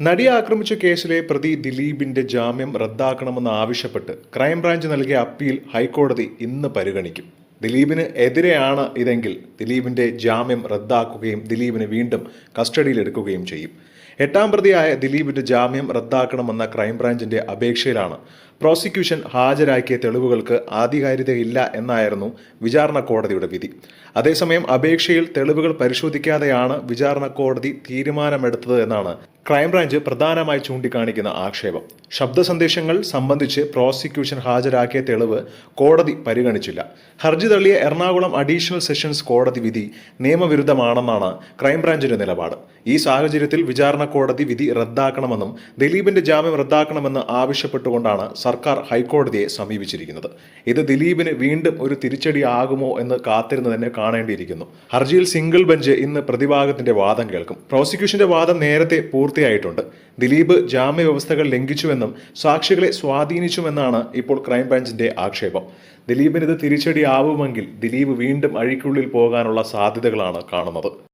നടിയെ ആക്രമിച്ച കേസിലെ പ്രതി ദിലീപിന്റെ ജാമ്യം റദ്ദാക്കണമെന്ന് ആവശ്യപ്പെട്ട് ക്രൈംബ്രാഞ്ച് നൽകിയ അപ്പീൽ ഹൈക്കോടതി ഇന്ന് പരിഗണിക്കും. ദിലീപിന് എതിരെയാണ് ഇതെങ്കിൽ ദിലീപിന്റെ ജാമ്യം റദ്ദാക്കുകയും ദിലീപിനെ വീണ്ടും കസ്റ്റഡിയിലെടുക്കുകയും ചെയ്യും. എട്ടാം പ്രതിയായ ദിലീപിന്റെ ജാമ്യം റദ്ദാക്കണമെന്ന ക്രൈംബ്രാഞ്ചിന്റെ അപേക്ഷയിലാണ് പ്രോസിക്യൂഷൻ ഹാജരാക്കിയ തെളിവുകൾക്ക് ആധികാരികതയില്ല എന്നായിരുന്നു വിചാരണ കോടതിയുടെ വിധി. അതേസമയം അപേക്ഷയിൽ തെളിവുകൾ പരിശോധിക്കാതെയാണ് വിചാരണ കോടതി തീരുമാനമെടുത്തത് എന്നാണ് ക്രൈംബ്രാഞ്ച് പ്രധാനമായി ചൂണ്ടിക്കാണിക്കുന്ന ആക്ഷേപം. ശബ്ദ സന്ദേശങ്ങൾ സംബന്ധിച്ച് പ്രോസിക്യൂഷൻ ഹാജരാക്കിയ തെളിവ് കോടതി പരിഗണിച്ചില്ല. ഹർജി തള്ളിയ എറണാകുളം അഡീഷണൽ സെഷൻസ് കോടതി വിധി നിയമവിരുദ്ധമാണെന്നാണ് ക്രൈംബ്രാഞ്ചിന്റെ നിലപാട്. ഈ സാഹചര്യത്തിൽ വിചാരണ കോടതി വിധി റദ്ദാക്കണമെന്നും ദിലീപിന്റെ ജാമ്യം റദ്ദാക്കണമെന്ന് ആവശ്യപ്പെട്ടുകൊണ്ടാണ് സർക്കാർ ഹൈക്കോടതിയെ സമീപിച്ചിരിക്കുന്നത്. ഇത് ദിലീപിന് വീണ്ടും ഒരു തിരിച്ചടിയാകുമോ എന്ന് കാത്തിരുന്ന് തന്നെ കാണേണ്ടിയിരിക്കുന്നു. ഹർജിയിൽ സിംഗിൾ ബെഞ്ച് ഇന്ന് പ്രതിഭാഗത്തിന്റെ വാദം കേൾക്കും. പ്രോസിക്യൂഷന്റെ വാദം നേരത്തെ പൂർത്തിയായിട്ടുണ്ട്. ദിലീപ് ജാമ്യ വ്യവസ്ഥകൾ ലംഘിച്ചുവെന്നും സാക്ഷികളെ സ്വാധീനിച്ചുവെന്നാണ് ഇപ്പോൾ ക്രൈംബ്രാഞ്ചിന്റെ ആക്ഷേപം. ദിലീപിന് ഇത് തിരിച്ചടിയാവുമെങ്കിൽ ദിലീപ് വീണ്ടും അഴിക്കുള്ളിൽ പോകാനുള്ള സാധ്യതകളാണ് കാണുന്നത്.